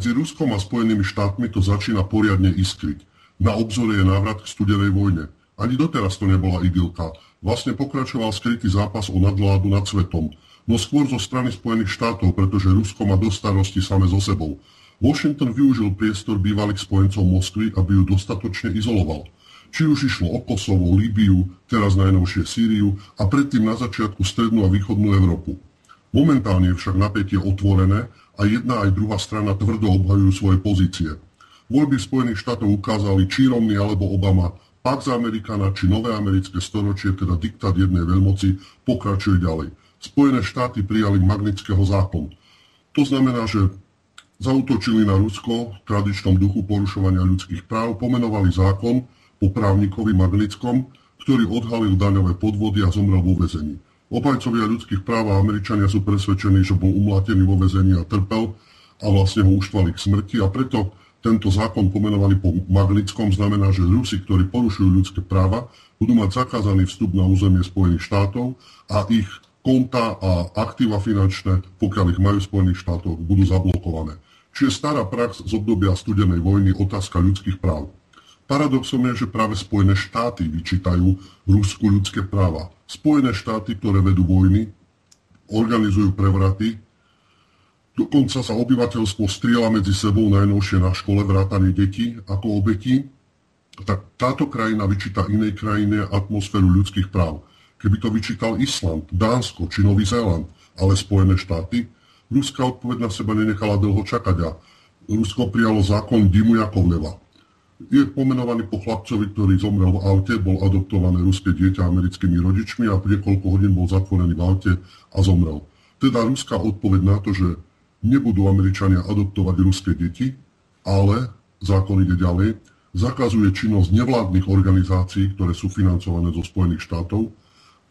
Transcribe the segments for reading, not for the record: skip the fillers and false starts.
medzi Ruskom a Spojenými štátmi to začína poriadne iskriť. Na obzore je návrat k studenej vojne. Ani doteraz to nebola idylka. Vlastne pokračoval skrytý zápas o nadvládu nad svetom. No skôr zo strany Spojených štátov, pretože Rusko má dosť starosti same so sebou. Washington využil priestor bývalých spojencov Moskvy, aby ju dostatočne izoloval. Či už išlo o Kosovo, Líbiu, teraz najnovšie Sýriu a predtým na začiatku strednú a východnú Európu. Momentálne je však napätie otvorené a jedna aj druhá strana tvrdo obhajujú svoje pozície. Voľby Spojených štátov ukázali, či Romney alebo Obama, Pax Americana či nové americké storočie, teda diktát jednej veľmoci, pokračuje ďalej. Spojené štáty prijali Magnitského zákon. To znamená, že zaútočili na Rusko v tradičnom duchu porušovania ľudských práv, pomenovali zákon po právnikovi Magnitskom, ktorý odhalil daňové podvody a zomrel vo väzení. Obhajcovia ľudských práv a Američania sú presvedčení, že bol umlátený vo väzení a trpel a vlastne ho uštvali k smrti a preto tento zákon pomenovaný po Magnitskom znamená, že Rusi, ktorí porušujú ľudské práva, budú mať zakázaný vstup na územie Spojených štátov a ich konta a aktíva finančné, pokiaľ ich majú v Spojených štátoch, budú zablokované. Čiže stará prax z obdobia studenej vojny, otázka ľudských práv. Paradoxom je, že práve Spojené štáty vyčítajú Rusku ľudské práva. Spojené štáty, ktoré vedú vojny, organizujú prevraty, dokonca sa obyvateľstvo strieľa medzi sebou najnovšie na škole vrátane detí ako obeti, tak táto krajina vyčíta inej krajine atmosféru ľudských práv. Keby to vyčítal Island, Dánsko či Nový Zéland, ale Spojené štáty, ruská odpoveď na seba nenechala dlho čakať a Rusko prijalo zákon Dimu Jakovleva. Je pomenovaný po chlapcovi, ktorý zomrel v aute, bol adoptované ruské dieťa americkými rodičmi a niekoľko hodín bol zatvorený v aute a zomrel. Teda ruská odpoveď na to, že nebudú Američania adoptovať ruské deti, ale zákon ide ďalej, zakazuje činnosť nevládnych organizácií, ktoré sú financované zo Spojených štátov,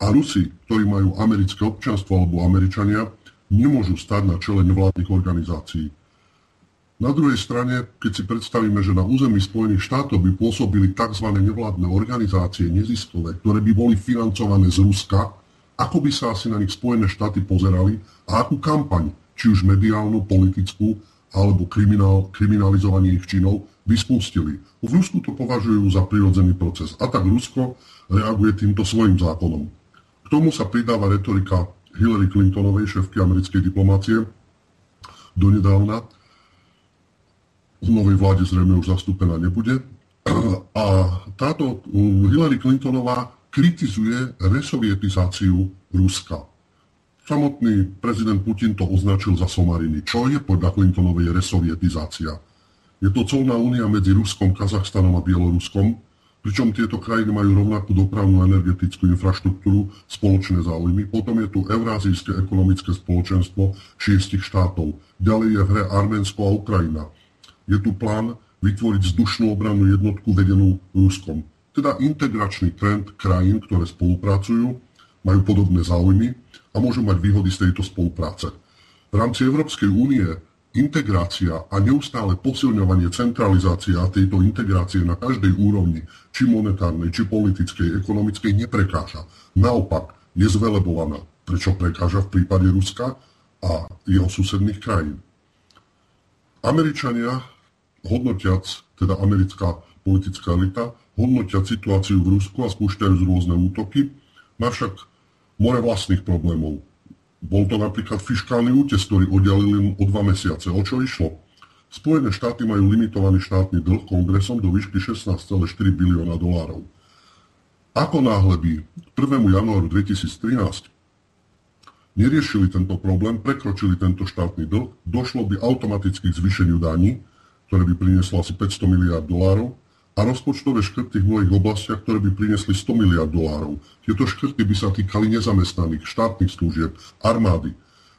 a Rusi, ktorí majú americké občianstvo alebo Američania, nemôžu stať na čele nevládnych organizácií. Na druhej strane, keď si predstavíme, že na území Spojených štátov by pôsobili tzv. Nevládne organizácie neziskové, ktoré by boli financované z Ruska, ako by sa asi na nich Spojené štáty pozerali a akú kampaň, či už mediálnu, politickú alebo kriminalizovanie ich činov, by spustili. V Rusku to považujú za prirodzený proces a tak Rusko reaguje týmto svojím zákonom. K tomu sa pridáva retorika Hillary Clintonovej, šéfky americkej diplomácie, donedávna. V novej vláde zrejme už zastúpená nebude. A táto Hillary Clintonová kritizuje resovietizáciu Ruska. Samotný prezident Putin to označil za somariny. Čo je podľa Clintonovej resovietizácia? Je to colná únia medzi Ruskom, Kazachstanom a Bieloruskom, pričom tieto krajiny majú rovnakú dopravnú energetickú infraštruktúru, spoločné záujmy. Potom je tu Eurázijské ekonomické spoločenstvo 6 štátov. Ďalej je v hre Arménsko a Ukrajina. Je tu plán vytvoriť vzdušnú obrannú jednotku vedenú Ruskom. Teda integračný trend krajín, ktoré spolupracujú, majú podobné záujmy a môžu mať výhody z tejto spolupráce. V rámci Európskej únie integrácia a neustále posilňovanie centralizácie a tejto integrácie na každej úrovni, či monetárnej, či politickej, ekonomickej, neprekáža. Naopak, je zvelebovaná. Prečo prekáža v prípade Ruska a jeho susedných krajín? Američania, hodnotiac, teda americká politická elita, hodnotiac situáciu v Rusku a spúšťajú rôzne útoky, má však more vlastných problémov. Bol to napríklad fiškálny útes, ktorý oddialili o 2 mesiace. O čo išlo? Spojené štáty majú limitovaný štátny dlh kongresom do výšky 16,4 bilióna dolárov. Ako náhle by k 1. januáru 2013 neriešili tento problém, prekročili tento štátny dlh, došlo by automaticky k zvýšeniu daní, ktoré by prinieslo asi 500 miliárd dolárov, a rozpočtové škrty v mnohých oblastiach, ktoré by priniesli 100 miliárd dolárov. Tieto škrty by sa týkali nezamestnaných, štátnych služieb, armády.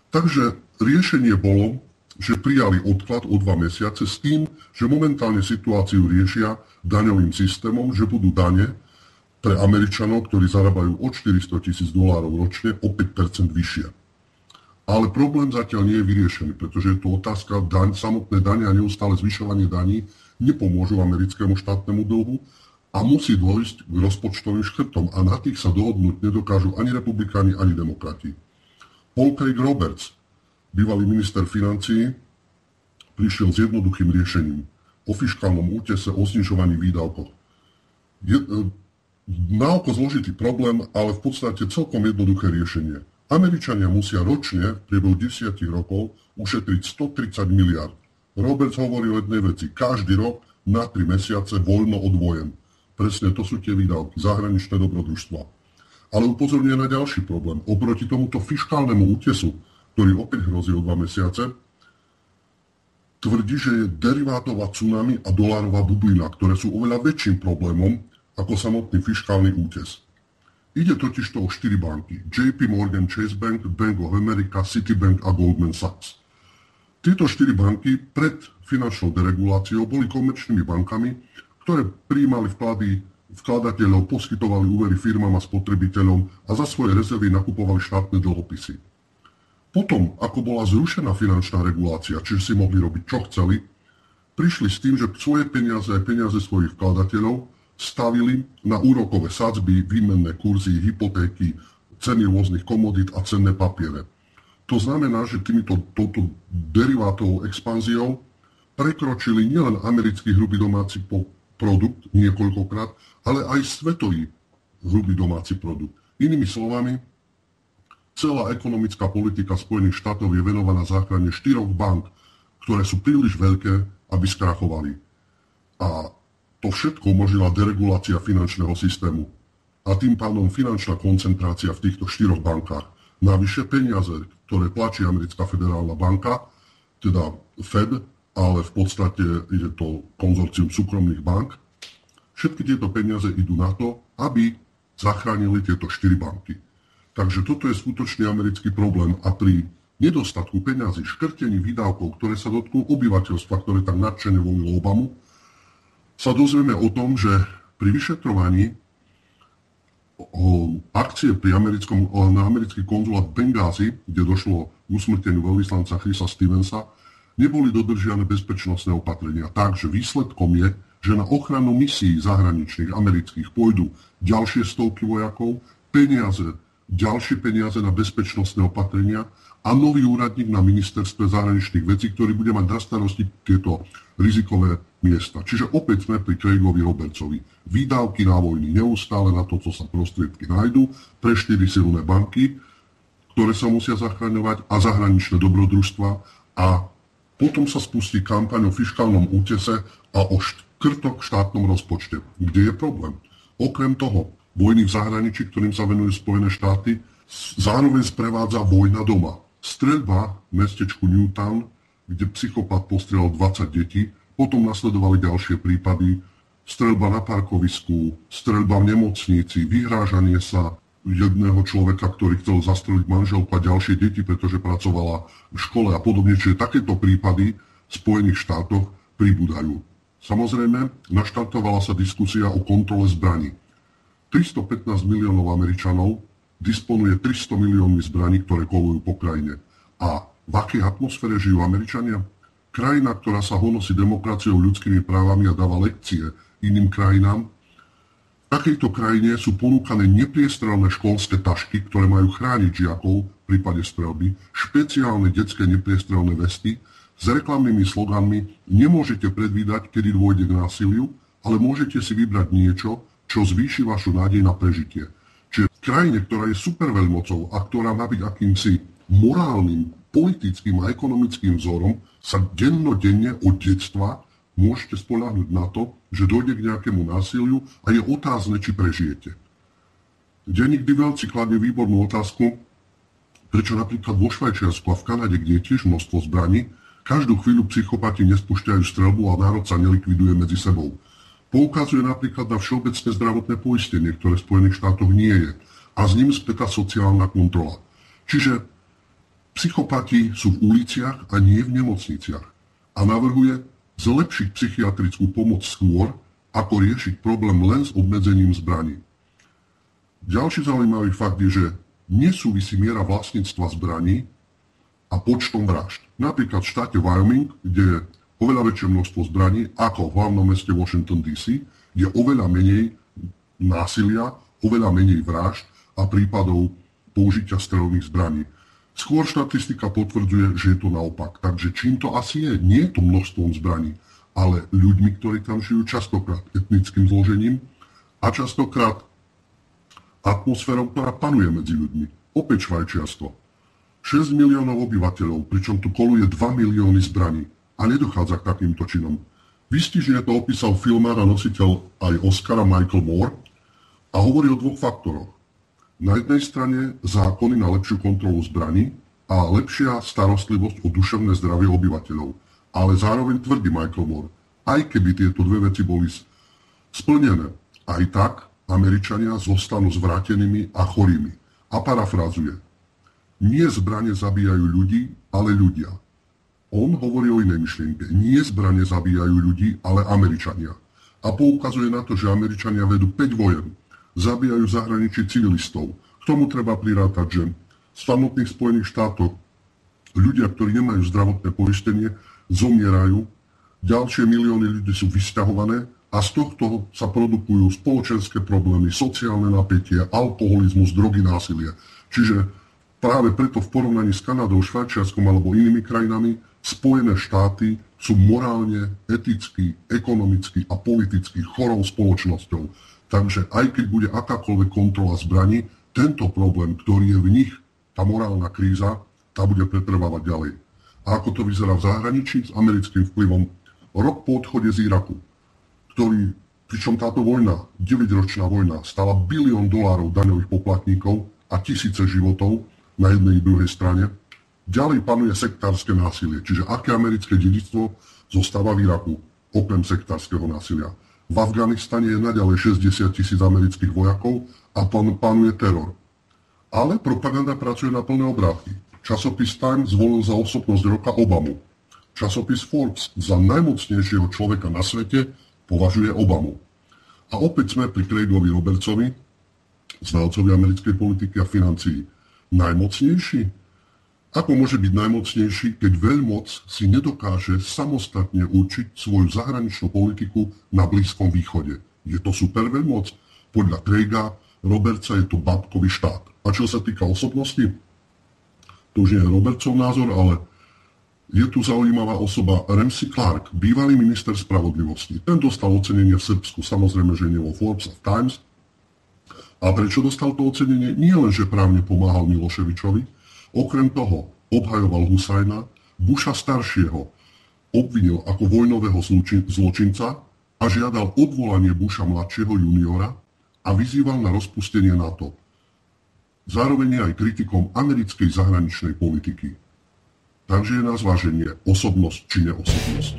Takže riešenie bolo, že prijali odklad o 2 mesiace s tým, že momentálne situáciu riešia daňovým systémom, že budú dane pre Američanov, ktorí zarábajú od 400 000 dolárov ročne, o 5% vyššie. Ale problém zatiaľ nie je vyriešený, pretože je to otázka samotné dane a neustále zvyšovanie daní nepomôžu americkému štátnemu dlhu a musí dôjsť k rozpočtovým škrtom a na tých sa dohodnúť nedokážu ani republikáni, ani demokrati. Paul Craig Roberts, bývalý minister financií, prišiel s jednoduchým riešením o fiškálnom útese, o znižovaní výdavkov. Je naoko zložitý problém, ale v podstate celkom jednoduché riešenie. Američania musia ročne v priebehu 10 rokov ušetriť 130 miliard. Roberts hovorí o jednej veci. Každý rok na 3 mesiace voľno od vojen. Presne to sú tie výdavky, zahraničné dobrodružstva. Ale upozorňuje na ďalší problém. Oproti tomuto fiškálnemu útesu, ktorý opäť hrozí o 2 mesiace, tvrdí, že je derivátová tsunami a dolárová bublina, ktoré sú oveľa väčším problémom ako samotný fiškálny útes. Ide totižto o 4 banky. JP Morgan Chase Bank, Bank of America, Citibank a Goldman Sachs. Tieto 4 banky pred finančnou dereguláciou boli komerčnými bankami, ktoré prijímali vklady vkladateľov, poskytovali úvery firmám a spotrebiteľom a za svoje rezervy nakupovali štátne dlhopisy. Potom, ako bola zrušená finančná regulácia, čiže si mohli robiť čo chceli, prišli s tým, že svoje peniaze aj peniaze svojich vkladateľov stavili na úrokové sadzby, výmenné kurzy, hypotéky, ceny rôznych komodít a cenné papiere. To znamená, že touto derivátovou expanziou prekročili nielen americký hrubý domáci produkt niekoľkokrát, ale aj svetový hrubý domáci produkt. Inými slovami, celá ekonomická politika Spojených štátov je venovaná záchrane 4 bank, ktoré sú príliš veľké, aby skrachovali. A to všetko umožnila deregulácia finančného systému. A tým pádom finančná koncentrácia v týchto 4 bankách. Navyše peniaze, ktoré tlačí americká federálna banka, teda Fed, ale v podstate je to konzorcium súkromných bank, všetky tieto peniaze idú na to, aby zachránili tieto 4 banky. Takže toto je skutočný americký problém a pri nedostatku peňazí, škrtení výdavkov, ktoré sa dotknú obyvateľstva, ktoré tak nadšene volilo Obamu, sa dozvieme o tom, že pri vyšetrovaní akcie na americký konzulát v Bengázi, kde došlo k usmrteniu veľvyslanca Chrisa Stevensa, neboli dodržiane bezpečnostné opatrenia. Takže výsledkom je, že na ochranu misií zahraničných amerických pôjdu ďalšie stovky vojakov, ďalšie peniaze na bezpečnostné opatrenia a nový úradník na ministerstve zahraničných vecí, ktorý bude mať na starosti tieto rizikové miesta. Čiže opäť sme pri Craigovi Robertsovi. Výdavky na vojny neustále na to, co sa prostriedky nájdú, pre 4 silné banky, ktoré sa musia zachraňovať a zahraničné dobrodružstva a potom sa spustí kampaň o fiškálnom útese a o škrtoch v štátnom rozpočte. Kde je problém? Okrem toho, vojny v zahraničí, ktorým sa venujú Spojené štáty, zároveň sprevádza vojna doma. Streľba v mestečku Newtown, kde psychopat postrelal 20 detí, potom nasledovali ďalšie prípady, streľba na parkovisku, streľba v nemocnici, vyhrážanie sa jedného človeka, ktorý chcel zastreliť manželku a ďalšie deti, pretože pracovala v škole a podobne. Čiže takéto prípady v Spojených štátoch pribúdajú. Samozrejme, naštartovala sa diskusia o kontrole zbraní. 315 miliónov Američanov disponuje 300 miliónmi zbraní, ktoré kolujú po krajine. A v akej atmosfére žijú Američania? Krajina, ktorá sa honosí demokraciou, ľudskými právami a dáva lekcie iným krajinám. V takejto krajine sú ponúkané nepriestrelné školské tašky, ktoré majú chrániť žiakov v prípade streľby, špeciálne detské nepriestrelné vesty s reklamnými sloganmi: nemôžete predvídať, kedy dôjde k násiliu, ale môžete si vybrať niečo, čo zvýši vašu nádej na prežitie. Čiže v krajine, ktorá je superveľmocou a ktorá má byť akýmsi morálnym, politickým a ekonomickým vzorom, sa dennodenne od detstva môžete spoľahnúť na to, že dojde k nejakému násiliu a je otázne, či prežijete. Denník Die Welt si kladie výbornú otázku, prečo napríklad vo Švajčiarsku a v Kanade, kde je tiež množstvo zbraní, každú chvíľu psychopati nespúšťajú streľbu a národ sa nelikviduje medzi sebou. Poukazuje napríklad na všeobecné zdravotné poistenie, ktoré v Spojených štátoch nie je, a s ním spätá sociálna kontrola. Čiže psychopati sú v uliciach a nie v nemocniciach. A navrhuje zlepšiť psychiatrickú pomoc skôr, ako riešiť problém len s obmedzením zbraní. Ďalší zaujímavý fakt je, že nesúvisí miera vlastníctva zbraní a počtom vražd. Napríklad v štáte Wyoming, kde je oveľa väčšie množstvo zbraní ako v hlavnom meste Washington DC, je oveľa menej násilia, oveľa menej vražd a prípadov použitia streľných zbraní. Skôr štatistika potvrdzuje, že je to naopak. Takže čím to asi je? Nie je to množstvom zbraní, ale ľuďmi, ktorí tam žijú, častokrát etnickým zložením a častokrát atmosférou, ktorá panuje medzi ľuďmi. Opäť Švajčiarsko. 6 miliónov obyvateľov, pričom tu koluje 2 milióny zbraní a nedochádza k takýmto činom. Výstižne to opísal filmár a nositeľ aj Oscara Michael Moore a hovorí o dvoch faktoroch. Na jednej strane zákony na lepšiu kontrolu zbraní a lepšia starostlivosť o duševné zdravie obyvateľov. Ale zároveň tvrdí Michael Moore, aj keby tieto dve veci boli splnené, aj tak Američania zostanú zvrátenými a chorými. A parafrázuje. Nie zbrane zabíjajú ľudí, ale ľudia. On hovorí o inej myšlienke. Nie zbrane zabíjajú ľudí, ale Američania. A poukazuje na to, že Američania vedú 5 vojen. Zabíjajú v zahraničí civilistov. K tomu treba prirátať, že v samotných Spojených štátoch ľudia, ktorí nemajú zdravotné poistenie, zomierajú, ďalšie milióny ľudí sú vysťahované a z tohto sa produkujú spoločenské problémy, sociálne napätie, alkoholizmus, drogy, násilie. Čiže práve preto v porovnaní s Kanadou, Švajčiarskom alebo inými krajinami Spojené štáty sú morálne, eticky, ekonomicky a politicky chorou spoločnosťou. Takže aj keď bude akákoľvek kontrola zbraní, tento problém, ktorý je v nich, tá morálna kríza, tá bude pretrvávať ďalej. A ako to vyzerá v zahraničí s americkým vplyvom? Rok po odchode z Iraku, pričom táto vojna, 9-ročná vojna, stala $1 bilión daňových poplatníkov a tisíce životov na jednej i druhej strane, ďalej panuje sektárske násilie. Čiže aké americké dedičstvo zostáva v Iraku, okrem sektárskeho násilia? V Afganistane je naďalej 60 000 amerických vojakov a panuje teror. Ale propaganda pracuje na plné obrátky. Časopis Time zvolil za osobnosť roka Obamu. Časopis Forbes za najmocnejšieho človeka na svete považuje Obamu. A opäť sme pri Craigovi Robertsovi, znalcovi americkej politiky a financií. Najmocnejší? Ako môže byť najmocnejší, keď veľmoc si nedokáže samostatne určiť svoju zahraničnú politiku na Blízkom východe? Je to superveľmoc? Podľa Craiga Robertsa je to bábkový štát. A čo sa týka osobnosti, to už nie je Robertsov názor, ale je tu zaujímavá osoba Ramsey Clark, bývalý minister spravodlivosti. Ten dostal ocenenie v Srbsku, samozrejme, že nie vo Forbes a Times. A prečo dostal to ocenenie? Nie len, že právne pomáhal Miloševičovi, okrem toho obhajoval Husajna, Busha staršieho obvinil ako vojnového zločinca a žiadal odvolanie Busha mladšieho juniora a vyzýval na rozpustenie NATO. Zároveň je aj kritikom americkej zahraničnej politiky. Takže je na zváženie osobnosť či neosobnosť.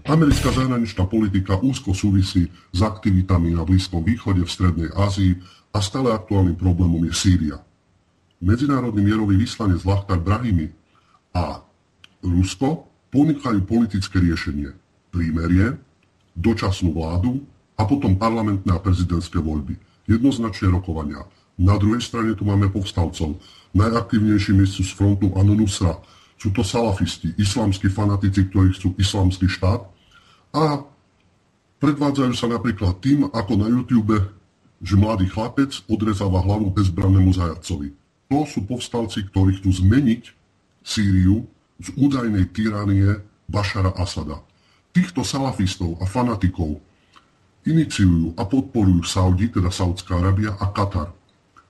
Americká zahraničná politika úzko súvisí s aktivitami na Blízkom východe, v Strednej Ázii a stále aktuálnym problémom je Sýria. Medzinárodný mierový vyslanec Lahtar Brahimi a Rusko ponúkajú politické riešenie. Prímerie, dočasnú vládu a potom parlamentné a prezidentské voľby. Jednoznačne rokovania. Na druhej strane tu máme povstalcov. Najaktívnejšími sú z frontu An-Nusra. Sú to salafisti, islamskí fanatici, ktorí chcú islamský štát. A predvádzajú sa napríklad tým, ako na YouTube, že mladý chlapec odrezáva hlavu bezbrannému zajatcovi. To sú povstalci, ktorí chcú zmeniť Sýriu z údajnej tyranie Bašara Asada. Týchto salafistov a fanatikov iniciujú a podporujú Saudi, teda Saudská Arábia a Katar.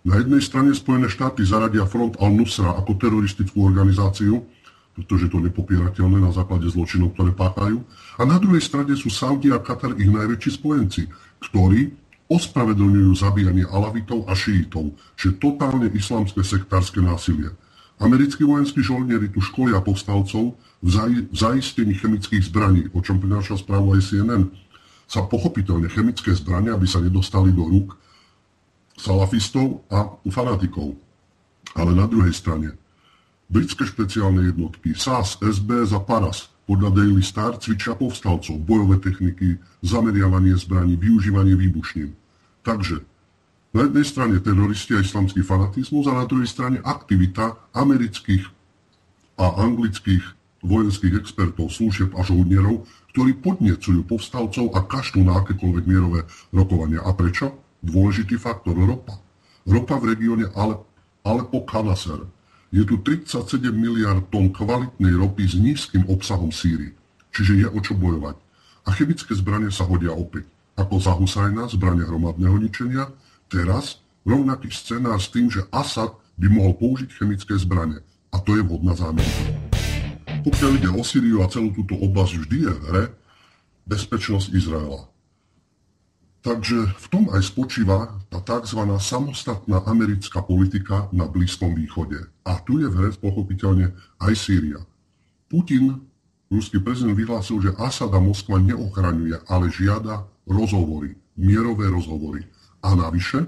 Na jednej strane Spojené štáty zaradia front Al-Nusra ako teroristickú organizáciu, pretože to je nepopierateľné na základe zločinov, ktoré páchajú. A na druhej strane sú Saudi a Katar ich najväčší spojenci, ktorí ospravedlňujú zabíjanie alavitov a šíitov, čiže totálne islamské sektárske násilie. Americkí vojenskí žoldnieri tu školia povstalcov v zaistení chemických zbraní, o čom prináša správu aj CNN. Sa pochopiteľne chemické zbranie, aby sa nedostali do rúk salafistov a fanatikov. Ale na druhej strane britské špeciálne jednotky SAS, SBS a Paras podľa Daily Star cvičia povstalcov, bojové techniky, zameriavanie zbraní, využívanie výbušnín. Takže na jednej strane teroristi a islamský fanatizmus a na druhej strane aktivita amerických a anglických vojenských expertov, služieb a žoldnierov, ktorí podnecujú povstalcov a kašľú na akékoľvek mierové rokovania. A prečo? Dôležitý faktor ropa. Ropa v regióne Aleppo Kanaser Je tu 37 miliard tón kvalitnej ropy s nízkym obsahom síry, čiže je o čo bojovať. A chemické zbranie sa hodia opäť. Ako za Husajna, zbrania hromadného ničenia, teraz rovnaký scenár s tým, že Asad by mohol použiť chemické zbranie. A to je vhodná zámienka. Pokiaľ ide o Sýriu a celú túto oblasť, vždy je v hre bezpečnosť Izraela. Takže v tom aj spočíva tá tzv. Samostatná americká politika na Blízkom východe. A tu je v hre pochopiteľne aj Sýria. Putin, ruský prezident, vyhlásil, že Asada Moskva neochraňuje, ale žiada rozhovory, mierové rozhovory. A navyše,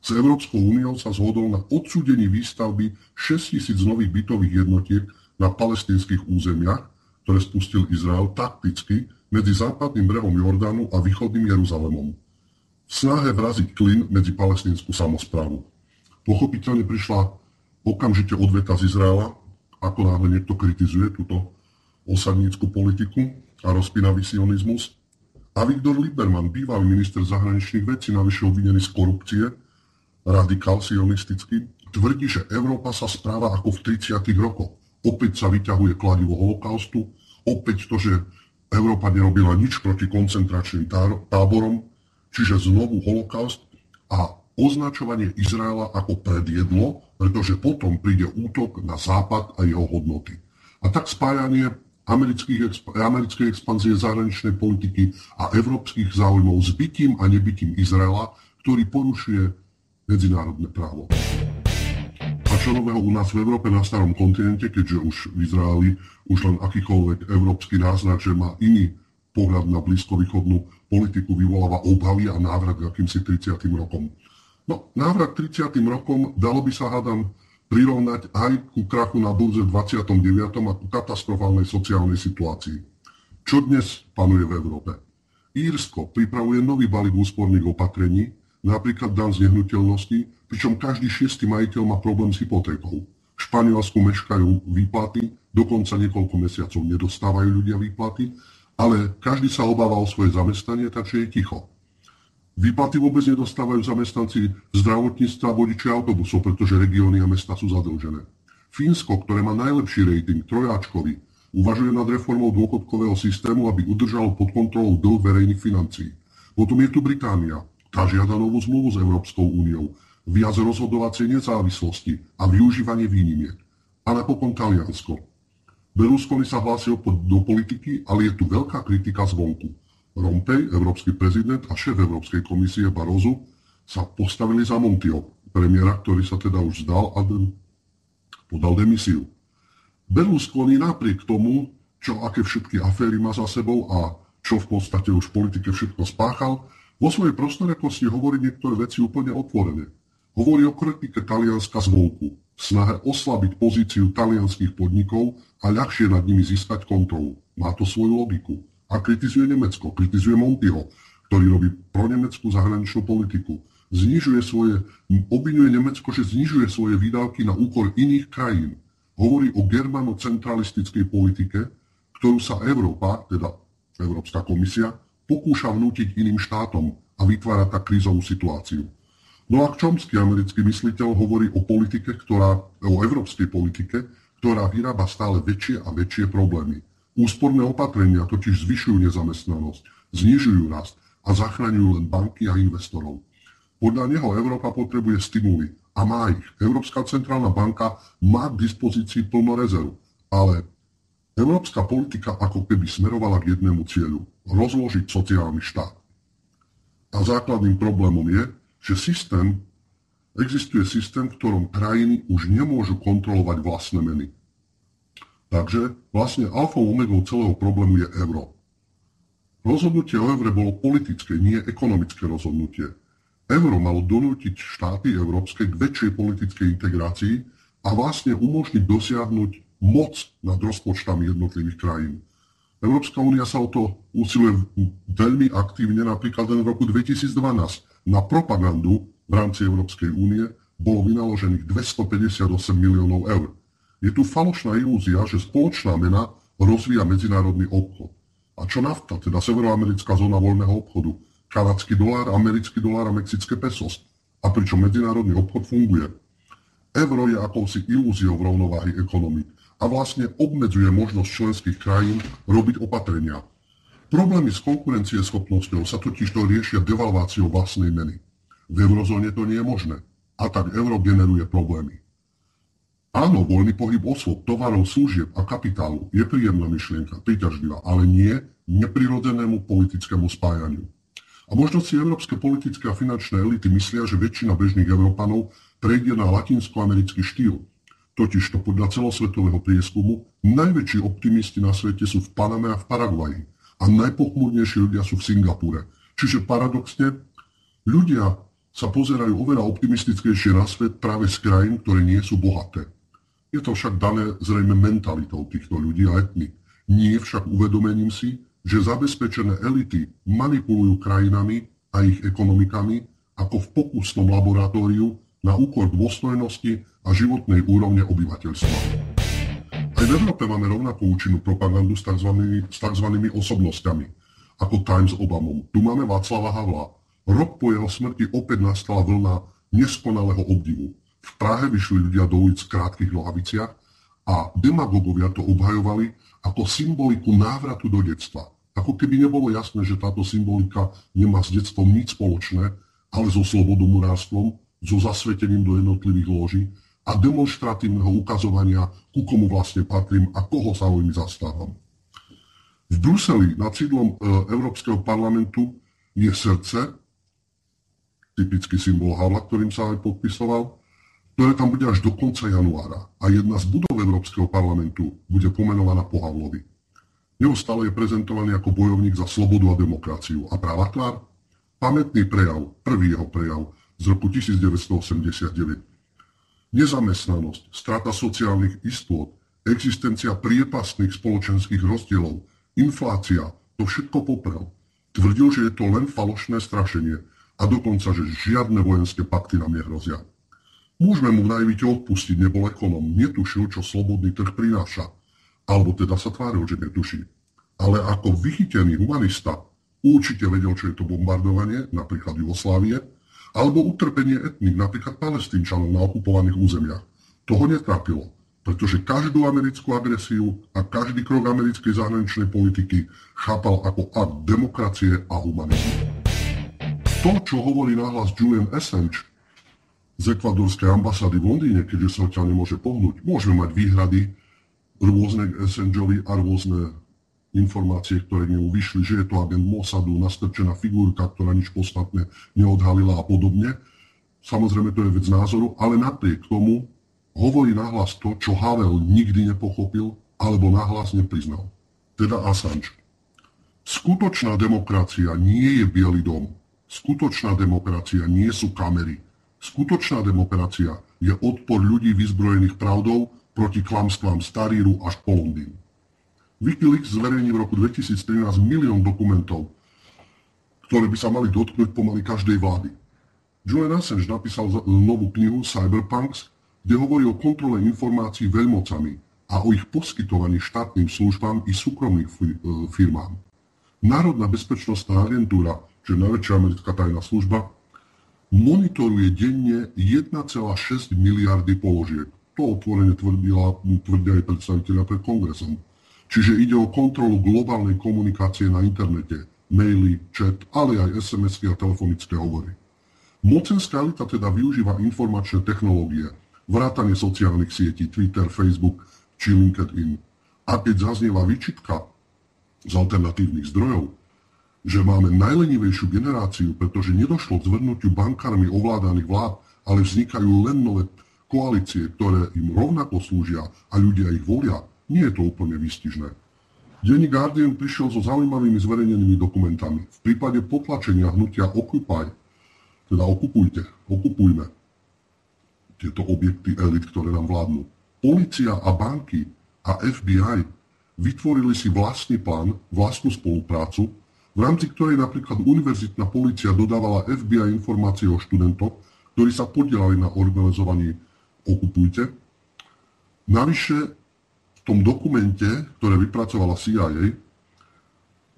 s Európskou úniou sa zhodol na odsúdení výstavby 6 000 nových bytových jednotiek na palestínskych územiach, ktoré spustil Izrael takticky medzi západným brehom Jordánu a východným Jeruzalemom. V snahe vraziť klin medzi palestínsku samosprávu. Pochopiteľne prišla okamžite odveta z Izraela, ako náhle niekto kritizuje túto osadnícku politiku a rozpínavý sionizmus. A Viktor Lieberman, bývalý minister zahraničných vecí, navyše obvinený z korupcie, radikál sionistický, tvrdí, že Európa sa správa ako v 30. rokoch. Opäť sa vyťahuje kladivo holokaustu, opäť to, že Európa nerobila nič proti koncentračným táborom, čiže znovu holokaust a označovanie Izraela ako predjedlo, pretože potom príde útok na Západ a jeho hodnoty. A tak spájanie americkej expanzie zahraničnej politiky a európskych záujmov s bytím a nebytím Izraela, ktorý porušuje medzinárodné právo. A čo nového u nás v Európe na starom kontinente, keďže už v Izraeli už len akýkoľvek európsky náznak, že má iný pohľad na blízkovýchodnú politiku, vyvoláva obavy a návrat k akýmsi 30. rokom. No, návrat k 30. rokom dalo by sa, hádam, prirovnať aj ku krachu na burze v 29. a ku katastrofálnej sociálnej situácii. Čo dnes panuje v Európe? Írsko pripravuje nový balík úsporných opatrení, napríklad daň z nehnuteľnosti, pričom každý 6. majiteľ má problém s hypotékou. V Španielsku meškajú výplaty, dokonca niekoľko mesiacov nedostávajú ľudia výplaty, ale každý sa obáva o svoje zamestnanie, takže je ticho. Výplaty vôbec nedostávajú zamestnanci zdravotníctva a vodiči autobusov, pretože regióny a mesta sú zadlžené. Fínsko, ktoré má najlepší rating, trojáčkový, uvažuje nad reformou dôchodkového systému, aby udržalo pod kontrolou dlh verejných financií. Potom je tu Británia, tá žiada novú zmluvu s Európskou úniou, viac rozhodovacej nezávislosti a využívanie výnimiek. A napokon Taliansko. Berlusconi sa hlási do politiky, ale je tu veľká kritika zvonku. Rompej, európsky prezident a šéf Európskej komisie Barroso sa postavili za Montiho, premiéra, ktorý sa teda už vzdal a podal demisiu. Berlusconi napriek tomu, aké všetky aféry má za sebou a čo v podstate už v politike všetko spáchal, vo svojej prostorekosti hovorí niektoré veci úplne otvorene. Hovorí o kritike Talianska zvonku, v snahe oslabiť pozíciu talianských podnikov a ľahšie nad nimi získať kontrolu. Má to svoju logiku. A kritizuje Nemecko, kritizuje Montiho, ktorý robí pro nemeckú zahraničnú politiku. Obviňuje Nemecko, že znižuje svoje výdavky na úkor iných krajín. Hovorí o germanocentralistickej politike, ktorú sa Európa, teda Európska komisia, pokúša vnútiť iným štátom a vytvára tak krízovú situáciu. Noam Chomsky, americký mysliteľ, hovorí o európskej politike, ktorá vyrába stále väčšie a väčšie problémy. Úsporné opatrenia totiž zvyšujú nezamestnanosť, znižujú rast a zachraňujú len banky a investorov. Podľa neho Európa potrebuje stimuly a má ich. Európska centrálna banka má k dispozícii plno rezerv, ale európska politika ako keby smerovala k jednému cieľu – rozložiť sociálny štát. A základným problémom je, že existuje systém, v ktorom krajiny už nemôžu kontrolovať vlastné meny. Takže vlastne alfou omegou celého problému je euro. Rozhodnutie o eure bolo politické, nie ekonomické rozhodnutie. Euro malo donútiť štáty európske k väčšej politickej integrácii a vlastne umožniť dosiahnuť moc nad rozpočtami jednotlivých krajín. Európska únia sa o to usiluje veľmi aktívne, napríklad len v roku 2012 na propagandu v rámci Európskej únie bolo vynaložených 258 miliónov eur. Je tu falošná ilúzia, že spoločná mena rozvíja medzinárodný obchod. A čo nafta, teda severoamerická zóna voľného obchodu, kanadský dolár, americký dolár a mexické pesos. A pričom medzinárodný obchod funguje. Euro je akousi ilúziou rovnováhy ekonomík a vlastne obmedzuje možnosť členských krajín robiť opatrenia. Problémy s konkurencieschopnosťou sa totižto riešia devalváciou vlastnej meny. V eurozóne to nie je možné. A tak euro generuje problémy. Áno, voľný pohyb osôb, tovarov, služieb a kapitálu je príjemná myšlienka, príťažlivá, ale nie neprirodzenému politickému spájaniu. A možno si európske politické a finančné elity myslia, že väčšina bežných Európanov prejde na latinskoamerický štýl. Totižto podľa celosvetového prieskumu najväčší optimisti na svete sú v Paname a v Paraguaji a najpochmúrnejší ľudia sú v Singapúre. Čiže paradoxne, ľudia sa pozerajú oveľa optimistickejšie na svet práve z krajín, ktoré nie sú bohaté. Je to však dané zrejme mentalitou týchto ľudí a etník. Nie však uvedomením si, že zabezpečené elity manipulujú krajinami a ich ekonomikami ako v pokusnom laboratóriu na úkor dôstojnosti a životnej úrovne obyvateľstva. Aj v Európe máme rovnakú účinnú propagandu s tzv. Osobnosťami, ako Times Obamom. Tu máme Václava Havla. Rok po jeho smrti opäť nastala vlna neskonalého obdivu. V Prahe vyšli ľudia do ulic v krátkych nohaviciach a demagogovia to obhajovali ako symboliku návratu do detstva. Ako keby nebolo jasné, že táto symbolika nemá s detstvom nič spoločné, ale so slobodomurárstvom, so zasvetením do jednotlivých lôží a demonštratívneho ukazovania, ku komu vlastne patrím a koho sa imi zastávam. V Bruseli nad sídlom Európskeho parlamentu je srdce, typický symbol Havla, ktorým sa aj podpisoval, ktoré tam bude až do konca januára. A jedna z budov Európskeho parlamentu bude pomenovaná po Havlovi. Neustále je prezentovaný ako bojovník za slobodu a demokraciu. A práva tvár? Pamätný prejav, prvý jeho prejav z roku 1989. Nezamestnanosť, strata sociálnych istôt, existencia priepastných spoločenských rozdielov, inflácia, to všetko poprel. Tvrdil, že je to len falošné strašenie a dokonca, že žiadne vojenské pakty nám nehrozia. Môžeme mu v najvite odpustiť, nebol ekonom, netušil, čo slobodný trh prináša. Alebo teda sa tváril, že netuší. Ale ako vychytený humanista určite vedel, čo je to bombardovanie, napríklad Jugoslávie, alebo utrpenie etník, napríklad Palestínčanov na okupovaných územiach. To ho netrápilo, pretože každú americkú agresiu a každý krok americkej zahraničnej politiky chápal ako akt demokracie a humanizmu. To, čo hovorí nahlas Julian Assange z ekvadorskej ambasády v Londýne, keďže sa odtiaľ nemôže pohnúť, môžeme mať výhrady rôzne k Assangeovi a rôzne informácie, ktoré nemu vyšli, že je to agent Mossadu, nastrčená figurka, ktorá nič podstatné neodhalila a podobne. Samozrejme, to je vec názoru, ale napriek tomu hovorí nahlas to, čo Havel nikdy nepochopil alebo nahlas nepriznal. Teda Assange. Skutočná demokracia nie je Bielý dom. Skutočná demokracia nie sú kamery. Skutočná demokracia je odpor ľudí vyzbrojených pravdou proti klamstvám Staríru až po Londýn. Wikileaks zverejní v roku 2013 milión dokumentov, ktoré by sa mali dotknúť pomaly každej vlády. Julian Assange napísal novú knihu Cyberpunks, kde hovorí o kontrole informácií veľmocami a o ich poskytovaní štátnym službám i súkromným firmám. Národná bezpečnostná agentúra, čo je najväčšia americká tajná služba, monitoruje denne 1,6 miliardy položiek. To otvorene tvrdia aj predstavitelia pred kongresom. Čiže ide o kontrolu globálnej komunikácie na internete, maily, chat, ale aj SMS-ky a telefonické hovory. Mocenská elita teda využíva informačné technológie, vrátanie sociálnych sietí, Twitter, Facebook či LinkedIn. A keď zaznieva výčitka z alternatívnych zdrojov, že máme najlenivejšiu generáciu, pretože nedošlo k zvrhnutiu bankármi ovládaných vlád, ale vznikajú len nové koalície, ktoré im rovnako slúžia a ľudia ich volia, nie je to úplne výstižné. Denník Guardian prišiel so zaujímavými zverejnenými dokumentami. V prípade potlačenia hnutia Occupy, teda okupujme tieto objekty elit, ktoré nám vládnu. Polícia a banky a FBI vytvorili si vlastný plán, vlastnú spoluprácu, v rámci ktorej napríklad univerzitná polícia dodávala FBI informácie o študentoch, ktorí sa podielali na organizovaní Okupujte. Navyše v tom dokumente, ktoré vypracovala CIA,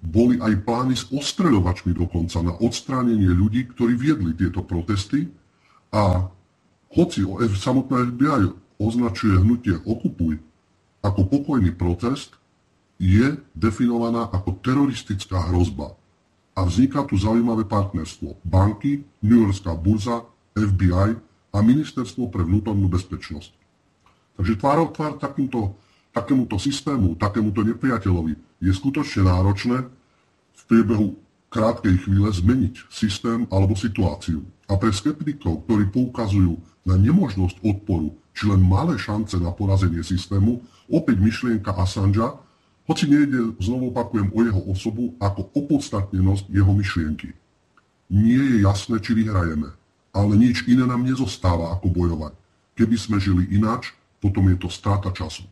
boli aj plány s ostreľovačmi dokonca na odstránenie ľudí, ktorí viedli tieto protesty a Hoci samotná FBI označuje hnutie Okupuj ako pokojný protest, je definovaná ako teroristická hrozba. A vzniká tu zaujímavé partnerstvo banky, New Yorkská burza, FBI a Ministerstvo pre vnútornú bezpečnosť. Takže tvárou tvár takémuto systému, takémuto nepriateľovi je skutočne náročné v priebehu krátkej chvíle zmeniť systém alebo situáciu. A pre skeptikov, ktorí poukazujú na nemožnosť odporu či len malé šance na porazenie systému, opäť myšlienka Assangea, hoci nejde, znovu opakujem, o jeho osobu ako opodstatnenosť jeho myšlienky. Nie je jasné, či vyhrajeme, ale nič iné nám nezostáva ako bojovať. Keby sme žili ináč, potom je to strata času.